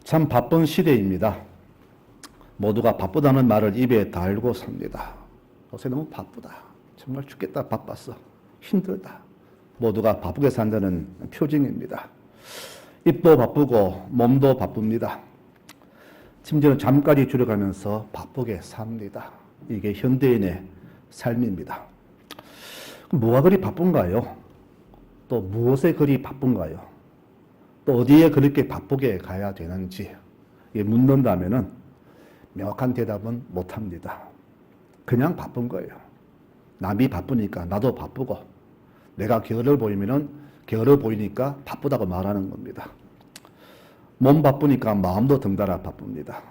참 바쁜 시대입니다. 모두가 바쁘다는 말을 입에 달고 삽니다. 요새 너무 바쁘다. 정말 죽겠다. 바빴어. 힘들다. 모두가 바쁘게 산다는 표징입니다. 입도 바쁘고 몸도 바쁩니다. 심지어는 잠까지 줄여가면서 바쁘게 삽니다. 이게 현대인의 삶입니다. 뭐가 그리 바쁜가요? 또 무엇에 그리 바쁜가요? 또 어디에 그렇게 바쁘게 가야 되는지 묻는다면은 명확한 대답은 못합니다. 그냥 바쁜 거예요. 남이 바쁘니까 나도 바쁘고 내가 게으르 보이면은 게으르 보이니까 바쁘다고 말하는 겁니다. 몸 바쁘니까 마음도 덩달아 바쁩니다.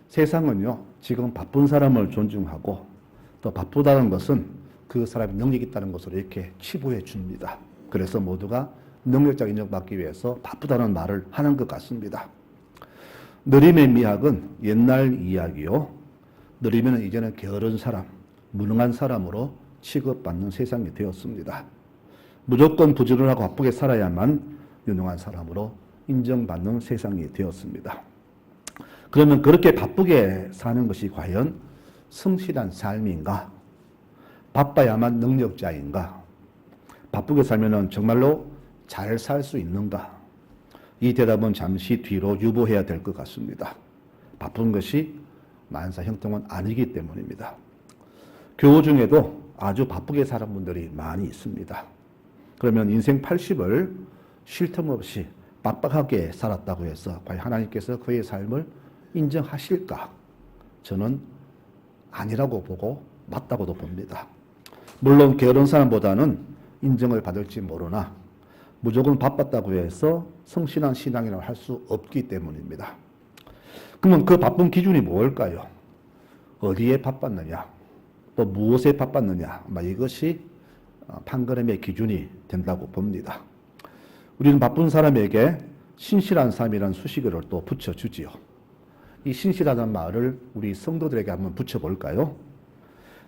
세상은요, 지금 바쁜 사람을 존중하고 또 바쁘다는 것은 그 사람이 능력이 있다는 것으로 이렇게 치부해 줍니다. 그래서 모두가 능력자 인정받기 위해서 바쁘다는 말을 하는 것 같습니다. 느림의 미학은 옛날 이야기요. 느리면 이제는 게으른 사람, 무능한 사람으로 취급받는 세상이 되었습니다. 무조건 부지런하고 바쁘게 살아야만 유능한 사람으로 인정받는 세상이 되었습니다. 그러면 그렇게 바쁘게 사는 것이 과연 성실한 삶인가? 바빠야만 능력자인가? 바쁘게 살면 정말로 잘 살 수 있는가? 이 대답은 잠시 뒤로 유보해야 될 것 같습니다. 바쁜 것이 만사 형통은 아니기 때문입니다. 교우 중에도 아주 바쁘게 사는 분들이 많이 있습니다. 그러면 인생 80을 쉴 틈 없이 빡빡하게 살았다고 해서 과연 하나님께서 그의 삶을 인정하실까? 저는 아니라고 보고 맞다고도 봅니다. 물론 게으른 사람보다는 인정을 받을지 모르나 무조건 바빴다고 해서 성실한 신앙이라고 할 수 없기 때문입니다. 그러면 그 바쁜 기준이 뭘까요? 어디에 바빴느냐? 또 무엇에 바빴느냐? 이것이 판가름의 기준이 된다고 봅니다. 우리는 바쁜 사람에게 신실한 삶이라는 수식어를 또 붙여주지요. 이 신실하다는 말을 우리 성도들에게 한번 붙여볼까요?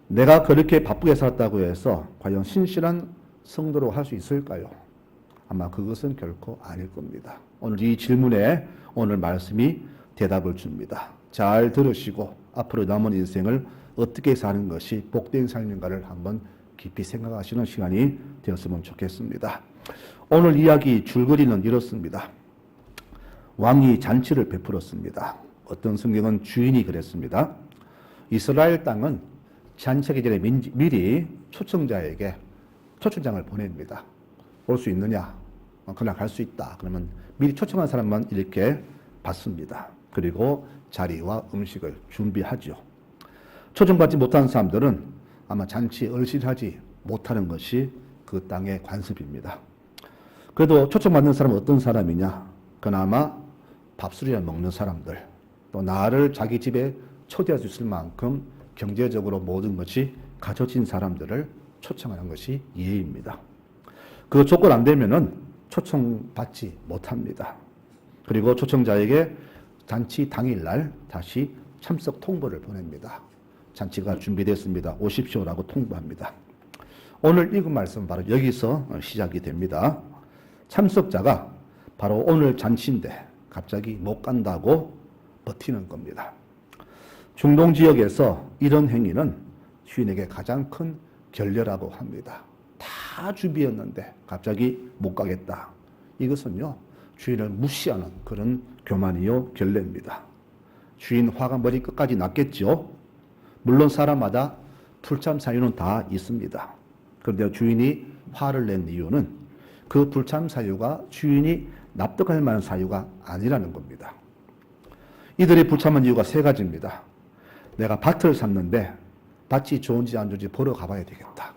내가 그렇게 바쁘게 살았다고 해서 과연 신실한 성도로 할 수 있을까요? 아마 그것은 결코 아닐 겁니다. 오늘 이 질문에 오늘 말씀이 대답을 줍니다. 잘 들으시고 앞으로 남은 인생을 어떻게 사는 것이 복된 삶인가를 한번 깊이 생각하시는 시간이 되었으면 좋겠습니다. 오늘 이야기 줄거리는 이렇습니다. 왕이 잔치를 베풀었습니다. 어떤 성경은 주인이 그랬습니다. 이스라엘 땅은 잔치하기 전에 미리 초청자에게 초청장을 보냅니다. 올 수 있느냐? 그날 갈 수 있다. 그러면 미리 초청한 사람만 이렇게 받습니다. 그리고 자리와 음식을 준비하죠. 초청받지 못한 사람들은 아마 잔치에 얼씬하지 못하는 것이 그 땅의 관습입니다. 그래도 초청받는 사람은 어떤 사람이냐? 그나마 밥술이나 먹는 사람들, 또 나를 자기 집에 초대할 수 있을 만큼 경제적으로 모든 것이 갖춰진 사람들을 초청하는 것이 예의입니다. 그 조건 안 되면은 초청받지 못합니다. 그리고 초청자에게 잔치 당일날 다시 참석 통보를 보냅니다. 잔치가 준비됐습니다. 오십시오라고 통보합니다. 오늘 읽은 말씀은 바로 여기서 시작이 됩니다. 참석자가 바로 오늘 잔치인데 갑자기 못 간다고 버티는 겁니다. 중동 지역에서 이런 행위는 주인에게 가장 큰 결례라고 합니다. 다 준비했는데 갑자기 못 가겠다. 이것은요, 주인을 무시하는 그런 교만이요, 결례입니다. 주인 화가 머리 끝까지 났겠죠. 물론 사람마다 불참 사유는 다 있습니다. 그런데 주인이 화를 낸 이유는 그 불참 사유가 주인이 납득할 만한 사유가 아니라는 겁니다. 이들이 불참한 이유가 세 가지입니다. 내가 밭을 샀는데 밭이 좋은지 안 좋은지 보러 가봐야 되겠다.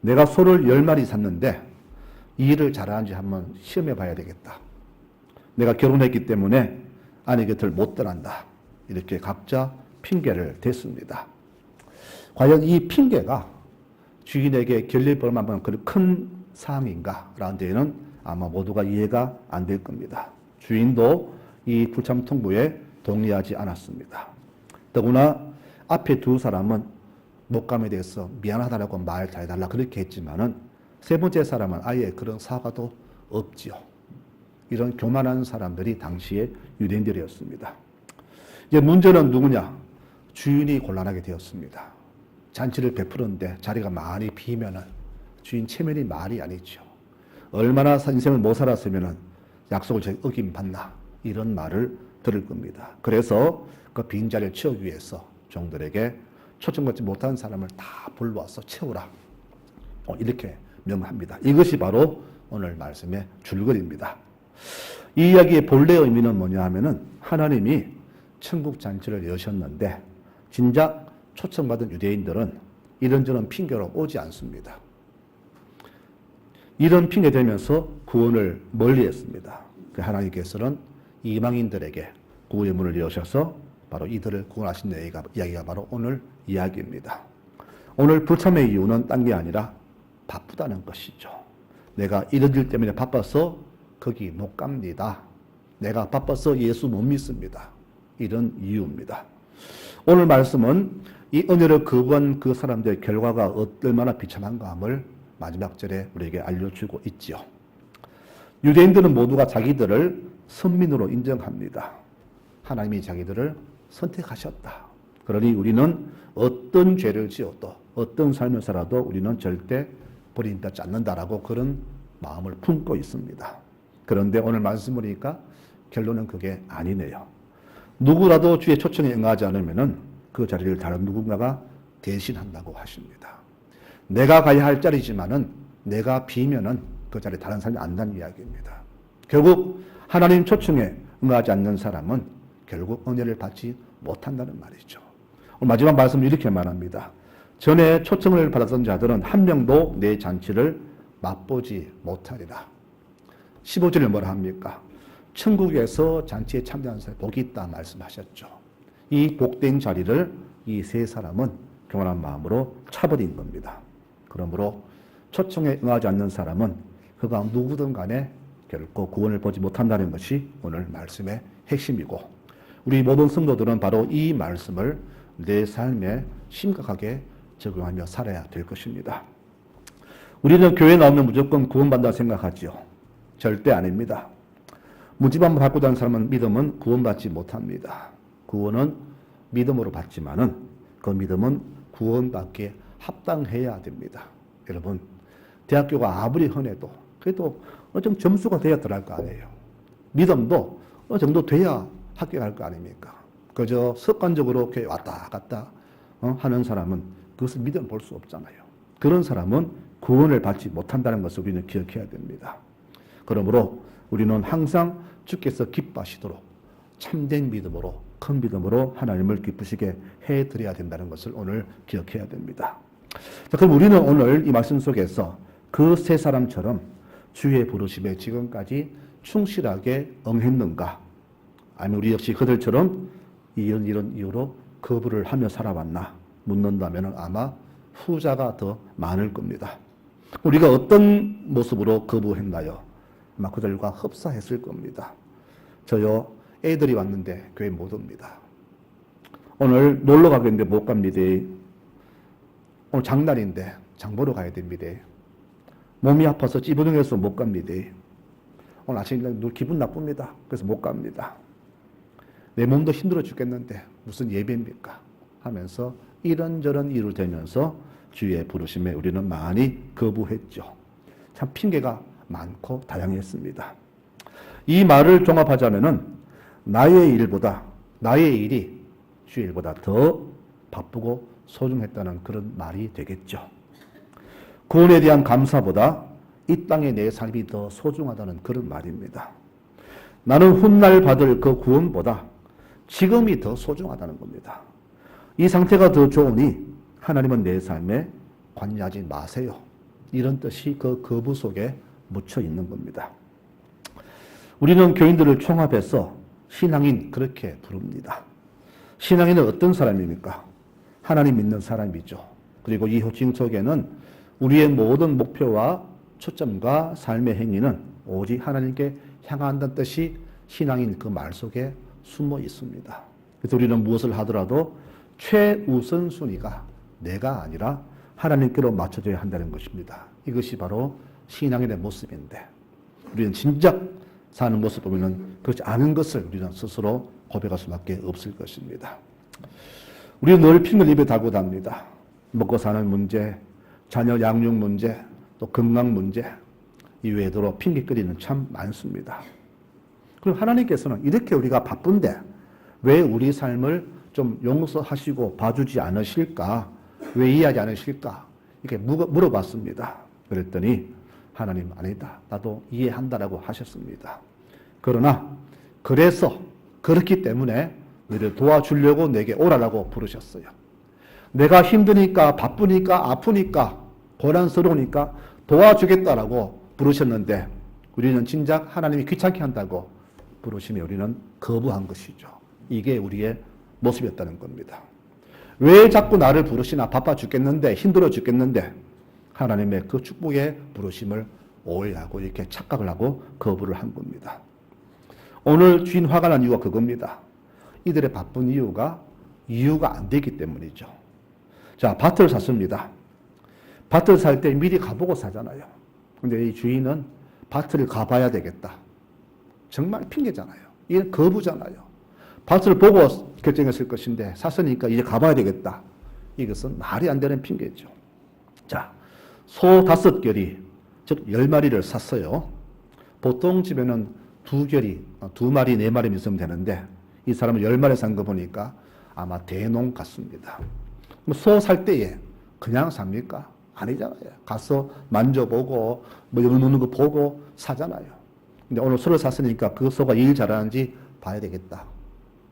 내가 소를 10마리 샀는데 이 일을 잘하는지 한번 시험해 봐야 되겠다. 내가 결혼했기 때문에 아내 곁을 못 떠난다. 이렇게 각자 핑계를 댔습니다. 과연 이 핑계가 주인에게 결례 볼 만한 그런 큰 사항인가? 라는 데에는 아마 모두가 이해가 안 될 겁니다. 주인도 이 불참 통보에 동의하지 않았습니다. 더구나 앞에 두 사람은 목감에 대해서 미안하다라고 말 잘해달라 그렇게 했지만은 세 번째 사람은 아예 그런 사과도 없지요. 이런 교만한 사람들이 당시에 유대인들이었습니다. 이제 문제는 누구냐? 주인이 곤란하게 되었습니다. 잔치를 베푸는데 자리가 많이 비면은 주인 체면이 말이 아니죠. 얼마나 인생을 못 살았으면은 약속을 제가 어김받나 이런 말을 들을 겁니다. 그래서 그 빈자리를 채우기 위해서 종들에게 초청받지 못한 사람을 다 불러와서 채우라. 이렇게 명합니다. 이것이 바로 오늘 말씀의 줄거리입니다. 이 이야기의 본래 의미는 뭐냐 하면은 하나님이 천국 잔치를 여셨는데 진작 초청받은 유대인들은 이런저런 핑계로 오지 않습니다. 이런 핑계 대면서 구원을 멀리했습니다. 하나님께서는 이방인들에게 구원의 문을 여셔서 바로 이들을 구원하신 이야기가 바로 오늘 이야기입니다. 오늘 불참의 이유는 딴 게 아니라 바쁘다는 것이죠. 내가 이런 일 때문에 바빠서 거기 못 갑니다. 내가 바빠서 예수 못 믿습니다. 이런 이유입니다. 오늘 말씀은 이 은혜를 거부한 그 사람들의 결과가 얼마나 비참한가함을 마지막 절에 우리에게 알려주고 있지요. 유대인들은 모두가 자기들을 선민으로 인정합니다. 하나님이 자기들을 선택하셨다. 그러니 우리는 어떤 죄를 지어도 어떤 삶을 살아도 우리는 절대 버림받지 않는다라고 그런 마음을 품고 있습니다. 그런데 오늘 말씀 보니까 결론은 그게 아니네요. 누구라도 주의 초청에 응하지 않으면은 그 자리를 다른 누군가가 대신한다고 하십니다. 내가 가야 할 자리지만은 내가 비면은 그 자리에 다른 사람이 안다는 이야기입니다. 결국 하나님 초청에 응하지 않는 사람은 결국 은혜를 받지 못한다는 말이죠. 오늘 마지막 말씀은 이렇게 말합니다. 전에 초청을 받았던 자들은 한 명도 내 잔치를 맛보지 못하리라. 15절에 뭐라 합니까? 천국에서 잔치에 참여하는 사람이 복이 있다 말씀하셨죠. 이 복된 자리를 이 세 사람은 교만한 마음으로 차버린 겁니다. 그러므로 초청에 응하지 않는 사람은 그가 누구든 간에 결코 구원을 보지 못한다는 것이 오늘 말씀의 핵심이고 우리 모든 성도들은 바로 이 말씀을 내 삶에 심각하게 적용하며 살아야 될 것입니다. 우리는 교회 나오면 무조건 구원받는다 생각하지요. 절대 아닙니다. 문지방 받고자 하는 사람은 믿음은 구원받지 못합니다. 구원은 믿음으로 받지만은 그 믿음은 구원받기에 합당해야 됩니다. 여러분, 대학교가 아무리 흔해도 그래도 어느 정도 점수가 돼야 들어갈 거 아니에요. 믿음도 어느 정도 돼야 합격할 거 아닙니까? 그저 습관적으로 교회 왔다 갔다 하는 사람은 그것을 믿음 볼 수 없잖아요. 그런 사람은 구원을 받지 못한다는 것을 우리는 기억해야 됩니다. 그러므로 우리는 항상 주께서 기뻐하시도록 참된 믿음으로 큰 믿음으로 하나님을 기쁘시게 해드려야 된다는 것을 오늘 기억해야 됩니다. 자, 그럼 우리는 오늘 이 말씀 속에서 그 세 사람처럼 주의 부르심에 지금까지 충실하게 응했는가? 아니면 우리 역시 그들처럼 이런 이유로 거부를 하며 살아왔나? 묻는다면 아마 후자가 더 많을 겁니다. 우리가 어떤 모습으로 거부했나요? 아마 그들과 흡사했을 겁니다. 저요, 애들이 왔는데 교회 못 옵니다. 오늘 놀러 가겠는데 못 갑니다. 오늘 장날인데 장 보러 가야 됩니다. 몸이 아파서 찌부둥해서 못 갑니다. 오늘 아침에 기분 나쁩니다. 그래서 못 갑니다. 내 몸도 힘들어 죽겠는데 무슨 예배입니까? 하면서 이런저런 일을 대면서 주의 부르심에 우리는 많이 거부했죠. 참 핑계가 많고 다양했습니다. 이 말을 종합하자면은 나의 일이 주의 일보다 더 바쁘고 소중했다는 그런 말이 되겠죠. 구원에 대한 감사보다 이 땅의 내 삶이 더 소중하다는 그런 말입니다. 나는 훗날 받을 그 구원보다 지금이 더 소중하다는 겁니다. 이 상태가 더 좋으니 하나님은 내 삶에 관여하지 마세요. 이런 뜻이 그 거부 속에 묻혀 있는 겁니다. 우리는 교인들을 총합해서 신앙인 그렇게 부릅니다. 신앙인은 어떤 사람입니까? 하나님 믿는 사람이죠. 그리고 이 호칭 속에는 우리의 모든 목표와 초점과 삶의 행위는 오직 하나님께 향한다는 뜻이 신앙인 그 말 속에 숨어 있습니다. 그래서 우리는 무엇을 하더라도 최우선순위가 내가 아니라 하나님께로 맞춰져야 한다는 것입니다. 이것이 바로 신앙인의 모습인데 우리는 진작 사는 모습 보면은 그렇지 않은 것을 우리는 스스로 고백할 수밖에 없을 것입니다. 우리는 늘 핑계를 입에 달고 답니다. 먹고 사는 문제, 자녀 양육 문제, 또 건강 문제, 이외에도 핑계거리는 참 많습니다. 그럼 하나님께서는 이렇게 우리가 바쁜데 왜 우리 삶을 좀 용서하시고 봐주지 않으실까? 왜 이해하지 않으실까? 이렇게 물어봤습니다. 그랬더니 하나님 아니다. 나도 이해한다라고 하셨습니다. 그러나 그래서 그렇기 때문에 너를 도와주려고 내게 오라라고 부르셨어요. 내가 힘드니까 바쁘니까 아프니까 고난스러우니까 도와주겠다라고 부르셨는데 우리는 진작 하나님이 귀찮게 한다고 부르시면 우리는 거부한 것이죠. 이게 우리의 모습이었다는 겁니다. 왜 자꾸 나를 부르시나? 바빠 죽겠는데 힘들어 죽겠는데 하나님의 그 축복의 부르심을 오해하고 이렇게 착각을 하고 거부를 한 겁니다. 오늘 주인 화가 난 이유가 그겁니다. 이들의 바쁜 이유가 안 되기 때문이죠. 자, 밭을 샀습니다. 밭을 살 때 미리 가보고 사잖아요. 근데 이 주인은 밭을 가봐야 되겠다. 정말 핑계잖아요. 이건 거부잖아요. 밭을 보고 결정했을 것인데 샀으니까 이제 가봐야 되겠다. 이것은 말이 안 되는 핑계죠. 자, 소 5결이, 즉 10마리를 샀어요. 보통 집에는 2결이, 2마리, 4마리 있으면 되는데 이 사람은 10마리 산 거 보니까 아마 대농 같습니다. 소 살 때에 그냥 삽니까? 아니잖아요. 가서 만져보고 뭐 여기 놓는 거 보고 사잖아요. 근데 오늘 소를 샀으니까 그 소가 일 잘하는지 봐야 되겠다.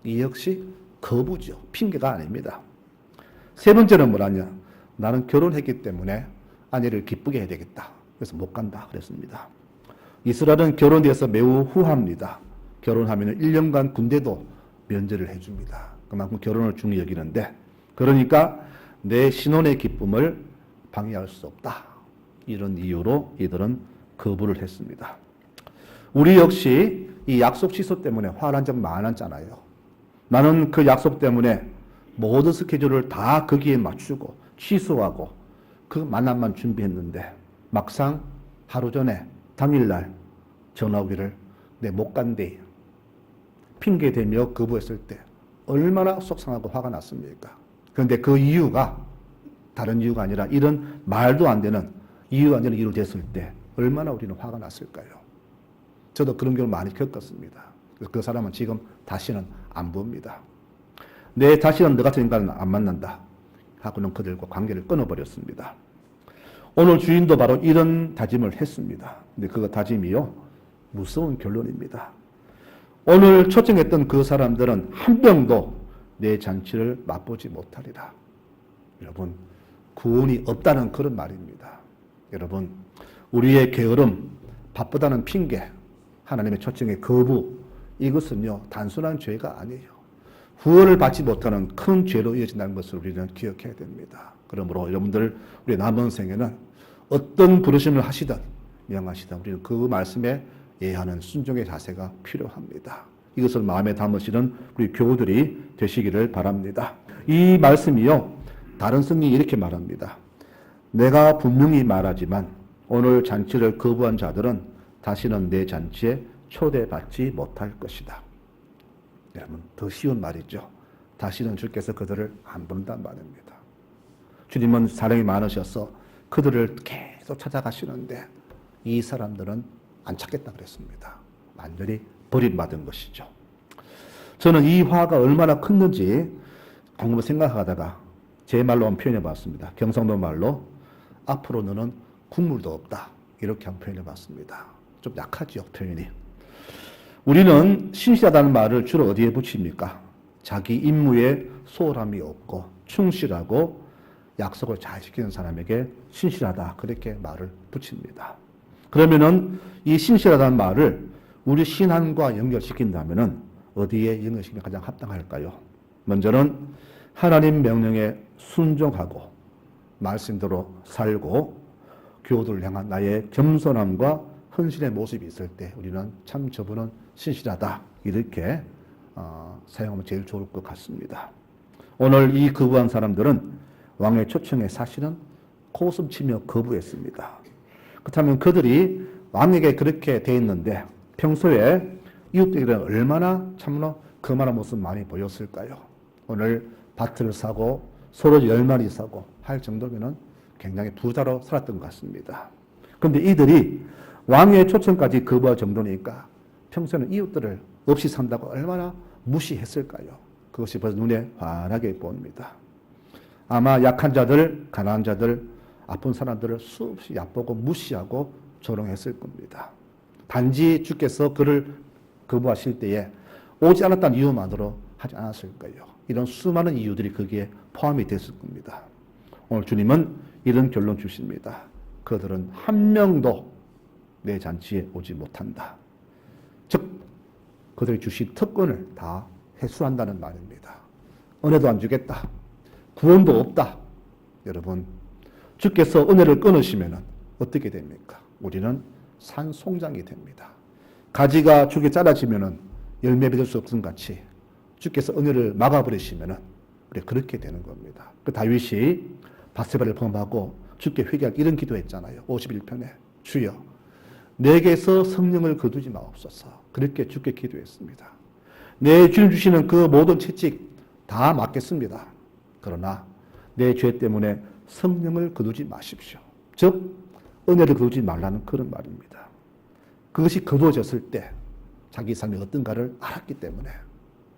이 역시 거부죠. 핑계가 아닙니다. 세 번째는 뭐라냐? 나는 결혼했기 때문에 아내를 기쁘게 해야 되겠다. 그래서 못 간다 그랬습니다. 이스라엘은 결혼에 대해서 매우 후합니다. 결혼하면 1년간 군대도 면제를 해줍니다. 그만큼 결혼을 중히 여기는데 그러니까 내 신혼의 기쁨을 방해할 수 없다. 이런 이유로 이들은 거부를 했습니다. 우리 역시 이 약속 취소 때문에 화난 적 많았잖아요. 나는 그 약속 때문에 모든 스케줄을 다 거기에 맞추고 취소하고 그 만남만 준비했는데 막상 하루 전에 당일날 전화 오기를 내 못 간대 핑계대며 거부했을 때 얼마나 속상하고 화가 났습니까? 그런데 그 이유가 다른 이유가 아니라 이런 말도 안 되는 이유가 안 되는 이유로 됐을 때 얼마나 우리는 화가 났을까요? 저도 그런 경우 많이 겪었습니다. 그 사람은 지금 다시는 안 봅니다. 내 다시는 너 같은 인간은 안 만난다 하고는 그들과 관계를 끊어버렸습니다. 오늘 주인도 바로 이런 다짐을 했습니다. 근데 그 다짐이요, 무서운 결론입니다. 오늘 초청했던 그 사람들은 한 명도 내 잔치를 맛보지 못하리라. 여러분, 구원이 없다는 그런 말입니다. 여러분, 우리의 게으름, 바쁘다는 핑계, 하나님의 초청의 거부, 이것은요 단순한 죄가 아니에요. 후원을 받지 못하는 큰 죄로 이어진다는 것을 우리는 기억해야 됩니다. 그러므로 여러분들 우리 남은 생에는 어떤 부르심을 하시든 명하시든 우리는 그 말씀에 예하는 순종의 자세가 필요합니다. 이것을 마음에 담으시는 우리 교우들이 되시기를 바랍니다. 이 말씀이요, 다른 성경이 이렇게 말합니다. 내가 분명히 말하지만 오늘 잔치를 거부한 자들은 다시는 내 잔치에 초대받지 못할 것이다. 여러분, 더 쉬운 말이죠. 다시는 주께서 그들을 안 부른단 말입니다. 주님은 사랑이 많으셔서 그들을 계속 찾아가시는데 이 사람들은 안 찾겠다 그랬습니다. 완전히 버림받은 것이죠. 저는 이 화가 얼마나 컸는지 방금 생각하다가 제 말로 한번 표현해 봤습니다. 경상도 말로 앞으로 너는 국물도 없다. 이렇게 한번 표현해 봤습니다. 좀 약하죠, 표현이. 우리는 신실하다는 말을 주로 어디에 붙입니까? 자기 임무에 소홀함이 없고 충실하고 약속을 잘 지키는 사람에게 신실하다, 그렇게 말을 붙입니다. 그러면은 이 신실하다는 말을 우리 신앙과 연결시킨다면은 어디에 연결시키면 가장 합당할까요? 먼저는 하나님 명령에 순종하고 말씀대로 살고 교우들을 향한 나의 겸손함과 헌신의 모습이 있을 때 우리는 참 저분은 신실하다, 이렇게 사용하면 제일 좋을 것 같습니다. 오늘 이 거부한 사람들은 왕의 초청에 사실은 코웃음치며 거부했습니다. 그렇다면 그들이 왕에게 그렇게 돼 있는데 평소에 이웃들에게 얼마나 참으로 거만한 모습 많이 보였을까요? 오늘 밭을 사고 서로 열마리 사고 할 정도면 굉장히 부자로 살았던 것 같습니다. 그런데 이들이 왕의 초청까지 거부할 정도니까 평소에는 이웃들을 없이 산다고 얼마나 무시했을까요? 그것이 벌써 눈에 환하게 보입니다. 아마 약한 자들, 가난한 자들, 아픈 사람들을 수없이 얕보고 무시하고 조롱했을 겁니다. 단지 주께서 그를 거부하실 때에 오지 않았다는 이유만으로 하지 않았을 거예요. 이런 수많은 이유들이 거기에 포함이 됐을 겁니다. 오늘 주님은 이런 결론 주십니다. 그들은 한 명도 내 잔치에 오지 못한다. 즉 그들이 주신 특권을 다 회수한다는 말입니다. 은혜도 안 주겠다. 구원도 없다. 여러분, 주께서 은혜를 끊으시면 어떻게 됩니까? 우리는 산송장이 됩니다. 가지가 죽에 자라지면 열매 맺을 수 없음 같이 주께서 은혜를 막아버리시면 우리 그렇게 되는 겁니다. 그 다윗이 밧세바를 범하고 주께 회개하기 이런 기도했잖아요. 51편에 주여 내게서 성령을 거두지 마옵소서. 그렇게 주께 기도했습니다. 내 주님 주시는 그 모든 채찍 다 맞겠습니다. 그러나 내 죄 때문에 성령을 거두지 마십시오. 즉 은혜를 거두지 말라는 그런 말입니다. 그것이 거두어졌을 때 자기 삶이 어떤가를 알았기 때문에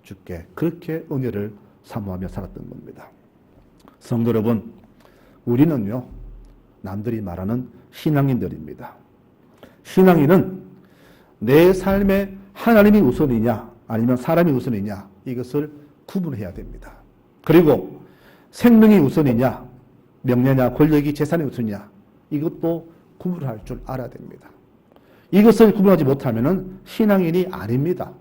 주께 그렇게 은혜를 사모하며 살았던 겁니다. 성도 여러분, 우리는요 남들이 말하는 신앙인들입니다. 신앙인은 내 삶에 하나님이 우선이냐 아니면 사람이 우선이냐 이것을 구분해야 됩니다. 그리고 생명이 우선이냐 명예냐 권력이 재산이 우선이냐 이것도 구분할 줄 알아야 됩니다. 이것을 구분하지 못하면 신앙인이 아닙니다.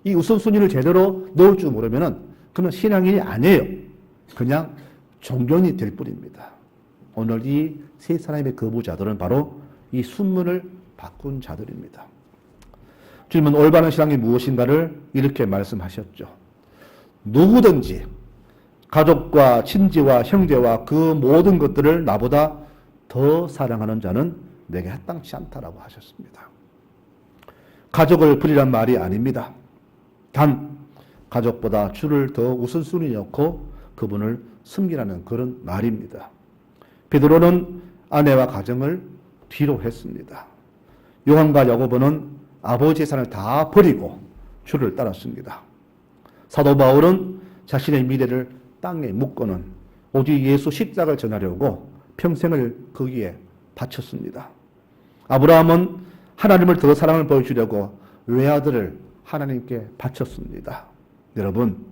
이 우선순위를 제대로 넣을 줄 모르면 그는 신앙인이 아니에요. 그냥 종교인이 될 뿐입니다. 오늘 이 세 사람의 거부자들은 바로 이 순문을 바꾼 자들입니다. 주님은 올바른 신앙이 무엇인가를 이렇게 말씀하셨죠. 누구든지 가족과 친지와 형제와 그 모든 것들을 나보다 더 사랑하는 자는 내게 합당치 않다라고 하셨습니다. 가족을 버리란 말이 아닙니다. 단 가족보다 주를 더 우선순위에 놓고 그분을 섬기라는 그런 말입니다. 베드로는 아내와 가정을 뒤로 했습니다. 요한과 야고보는 아버지 재산을 다 버리고 주를 따랐습니다. 사도 바울은 자신의 미래를 땅에 묻고는 오직 예수 십자가를 전하려고 평생을 거기에 바쳤습니다. 아브라함은 하나님을 더 사랑을 보여주려고 외아들을 하나님께 바쳤습니다. 여러분,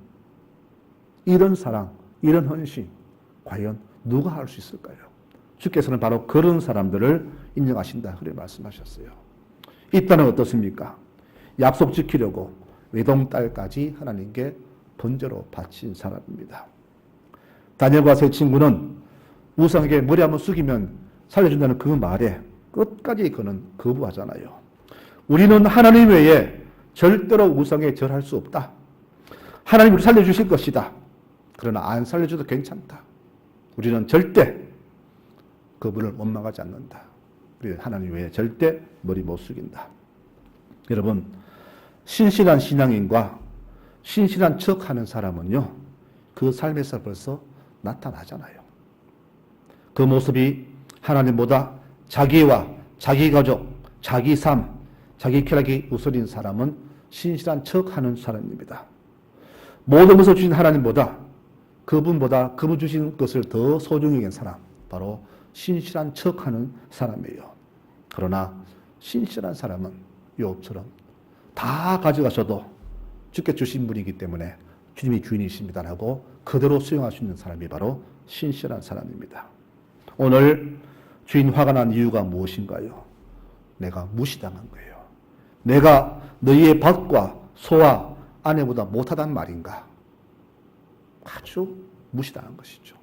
이런 사랑, 이런 헌신 과연 누가 할 수 있을까요? 주께서는 바로 그런 사람들을 인정하신다 그렇게 말씀하셨어요. 이 딸은 어떻습니까? 약속 지키려고 외동딸까지 하나님께 번제로 바친 사람입니다. 다니엘과 세 친구는 우상에게 머리 한번 숙이면 살려준다는 그 말에 끝까지 그는 거부하잖아요. 우리는 하나님 외에 절대로 우상에 절할 수 없다. 하나님 우리 살려주실 것이다. 그러나 안 살려줘도 괜찮다. 우리는 절대 그분을 원망하지 않는다. 우리는 하나님 외에 절대 머리 못 숙인다. 여러분, 신실한 신앙인과 신실한 척하는 사람은요, 그 삶에서 벌써 나타나잖아요. 그 모습이 하나님보다 자기와 자기 가족, 자기 삶, 자기 쾌락이 우선인 사람은 신실한 척하는 사람입니다. 모든 것을 주신 하나님보다 그분보다 그분 주신 것을 더 소중히 여긴 사람, 바로 신실한 척하는 사람이에요. 그러나 신실한 사람은 욥처럼 다 가져가셔도 주께 주신 분이기 때문에 주님이 주인이십니다라고 그대로 수용할 수 있는 사람이 바로 신실한 사람입니다. 오늘 주인 화가 난 이유가 무엇인가요? 내가 무시당한 거예요. 내가 너희의 밭과 소와 아내보다 못하단 말인가? 아주 무시당한 것이죠.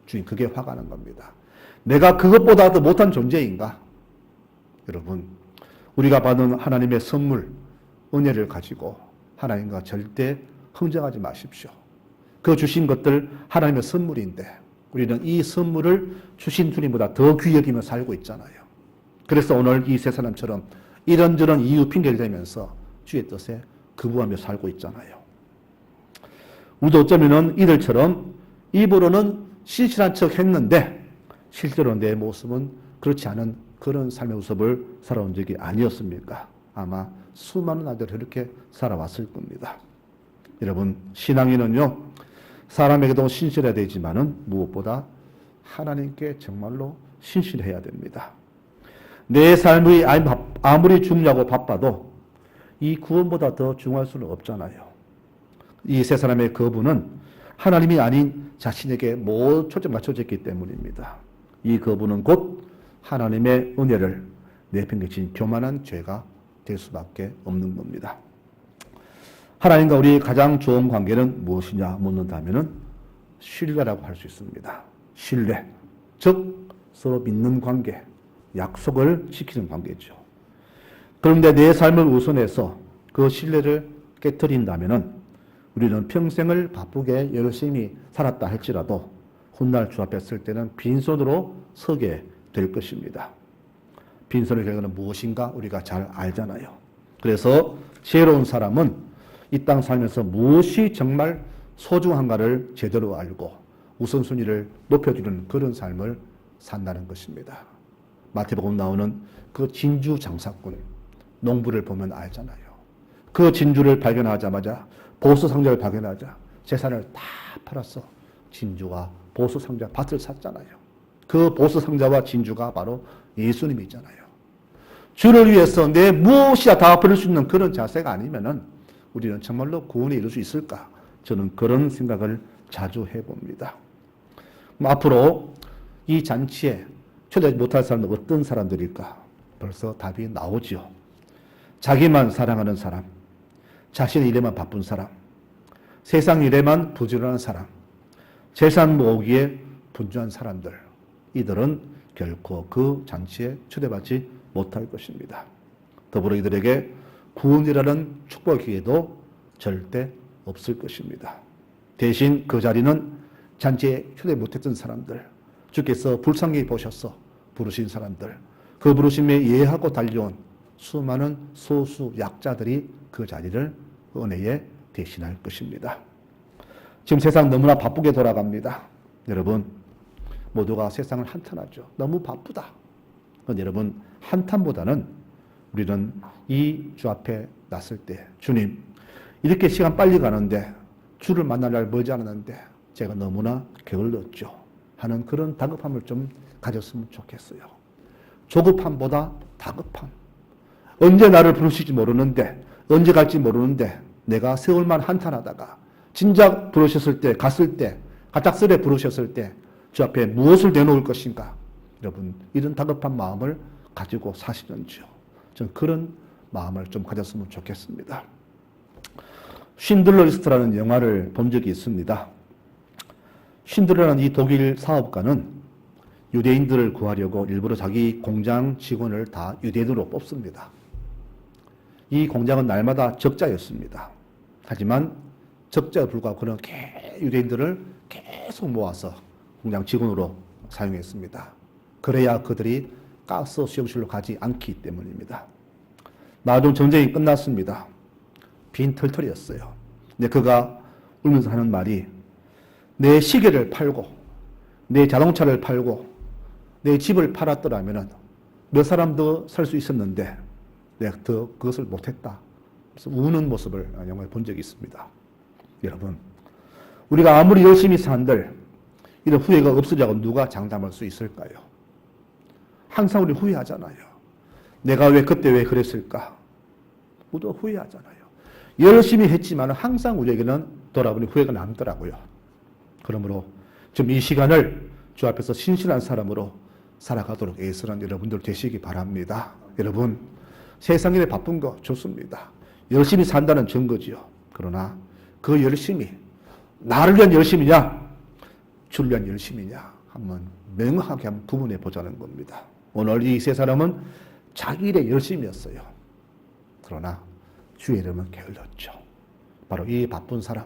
주인 그게 화가 난 겁니다. 내가 그것보다 더 못한 존재인가? 여러분, 우리가 받은 하나님의 선물, 은혜를 가지고 하나님과 절대 흥정하지 마십시오. 그 주신 것들 하나님의 선물인데 우리는 이 선물을 주신 주님보다 더 귀히 여기며 살고 있잖아요. 그래서 오늘 이 세 사람처럼 이런저런 이유 핑계를 대면서 주의 뜻에 거부하며 살고 있잖아요. 우리도 어쩌면은 이들처럼 입으로는 신실한 척 했는데 실제로 내 모습은 그렇지 않은 그런 삶의 모습을 살아온 적이 아니었습니까? 아마 수많은 아이들이 그렇게 살아왔을 겁니다. 여러분, 신앙인은요, 사람에게도 신실해야 되지만은 무엇보다 하나님께 정말로 신실해야 됩니다. 내 삶이 아무리 중요하고 바빠도 이 구원보다 더 중요할 수는 없잖아요. 이 세 사람의 거부는 하나님이 아닌 자신에게 모두 초점 맞춰졌기 때문입니다. 이 거부는 곧 하나님의 은혜를 내팽개친 교만한 죄가 될 수밖에 없는 겁니다. 하나님과 우리 가장 좋은 관계는 무엇이냐 묻는다면 신뢰라고 할 수 있습니다. 신뢰, 즉 서로 믿는 관계, 약속을 지키는 관계죠. 그런데 내 삶을 우선해서 그 신뢰를 깨뜨린다면 우리는 평생을 바쁘게 열심히 살았다 할지라도 훗날 주 앞에 설 때는 빈손으로 서게 될 것입니다. 빈손의 결과는 무엇인가 우리가 잘 알잖아요. 그래서 지혜로운 사람은 이 땅 살면서 무엇이 정말 소중한가를 제대로 알고 우선순위를 높여주는 그런 삶을 산다는 것입니다. 마태복음 나오는 그 진주 장사꾼, 농부를 보면 알잖아요. 그 진주를 발견하자마자 보수 상자를 발견하자 재산을 다 팔아서 진주와 보수 상자 밭을 샀잖아요. 그 보수 상자와 진주가 바로 예수님이잖아요. 주를 위해서 내 무엇이야 다 버릴 수 있는 그런 자세가 아니면은 우리는 정말로 구원에 이룰 수 있을까? 저는 그런 생각을 자주 해봅니다. 앞으로 이 잔치에 초대하지 못할 사람은 어떤 사람들일까? 벌써 답이 나오죠. 자기만 사랑하는 사람, 자신의 일에만 바쁜 사람, 세상 일에만 부지런한 사람, 재산 모으기에 분주한 사람들, 이들은 결코 그 잔치에 초대받지 못할 것입니다. 더불어 이들에게 구원이라는 축복의 기회도 절대 없을 것입니다. 대신 그 자리는 잔치에 초대 못했던 사람들, 주께서 불쌍히 보셔서 부르신 사람들, 그 부르심에 예하고 달려온 수많은 소수 약자들이 그 자리를 은혜에 대신할 것입니다. 지금 세상 너무나 바쁘게 돌아갑니다. 여러분, 모두가 세상을 한탄하죠. 너무 바쁘다. 그런데 여러분, 한탄보다는 우리는 이 주 앞에 났을 때, 주님, 이렇게 시간 빨리 가는데 주를 만날 날 멀지 않았는데 제가 너무나 게을렀죠 하는 그런 다급함을 좀 가졌으면 좋겠어요. 조급함보다 다급함. 언제 나를 부르실지 모르는데, 언제 갈지 모르는데 내가 세월만 한탄하다가 진작 부르셨을 때, 갔을 때, 갑작스레 부르셨을 때 주 앞에 무엇을 내놓을 것인가? 여러분, 이런 다급한 마음을 가지고 사시는지요? 저는 그런 마음을 좀 가졌으면 좋겠습니다. 쉰들러 리스트라는 영화를 본 적이 있습니다. 쉰들러라는 이 독일 사업가는 유대인들을 구하려고 일부러 자기 공장 직원을 다 유대인으로 뽑습니다. 이 공장은 날마다 적자였습니다. 하지만 적자에 불구하고 그런 유대인들을 계속 모아서 공장 직원으로 사용했습니다. 그래야 그들이 가스 수용실로 가지 않기 때문입니다. 나중 전쟁이 끝났습니다. 빈 털털이었어요. 근데 그가 울면서 하는 말이, 내 시계를 팔고 내 자동차를 팔고 내 집을 팔았더라면 몇 사람 더 살 수 있었는데 내가 더 그것을 못했다. 그래서 우는 모습을 영화에 본 적이 있습니다. 여러분, 우리가 아무리 열심히 산들 이런 후회가 없으리라고 누가 장담할 수 있을까요? 항상 우리 후회하잖아요. 내가 그때 왜 그랬을까? 모두 후회하잖아요. 열심히 했지만 항상 우리에게는 돌아보니 후회가 남더라고요. 그러므로 지금 이 시간을 주 앞에서 신실한 사람으로 살아가도록 애쓰는 여러분들 되시기 바랍니다. 여러분, 세상 일에 바쁜 거 좋습니다. 열심히 산다는 증거지요. 그러나 그 열심이 나를 위한 열심이냐, 주를 위한 열심이냐 한번 명확하게 한번 구분해 보자는 겁니다. 오늘 이 세 사람은 자기 일에 열심이었어요. 그러나 주의 이름은 게을렀죠. 바로 이 바쁜 사람,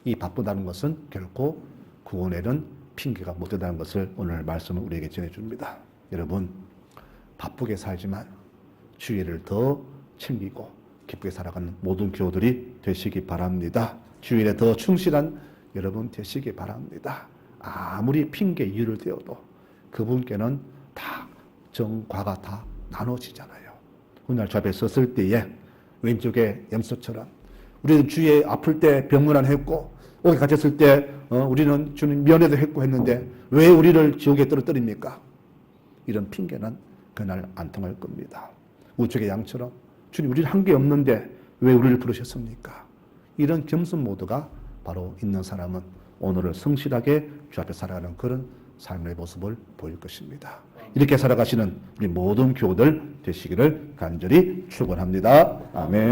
이 바쁘다는 것은 결코 구원에는 핑계가 못 된다는 것을 오늘 말씀은 우리에게 전해줍니다. 여러분, 바쁘게 살지만 주일을 더 챙기고 기쁘게 살아가는 모든 교우들이 되시기 바랍니다. 주일에 더 충실한 여러분 되시기 바랍니다. 아무리 핑계 이유를 대어도 그분께는 다 정과가 다 나눠지잖아요. 훗날 주 앞에 섰을 때에 왼쪽에 염소처럼 우리는 주에 아플 때 병문안 했고 옥에 갇혔을 때 우리는 주님 면회도 했고 했는데 왜 우리를 지옥에 떨어뜨립니까? 이런 핑계는 그날 안 통할 겁니다. 우측의 양처럼 주님 우리는 한 게 없는데 왜 우리를 부르셨습니까? 이런 겸손 모드가 바로 있는 사람은 오늘을 성실하게 주 앞에 살아가는 그런 삶의 모습을 보일 것입니다. 이렇게 살아가시는 우리 모든 교우들 되시기를 간절히 축원합니다. 아멘.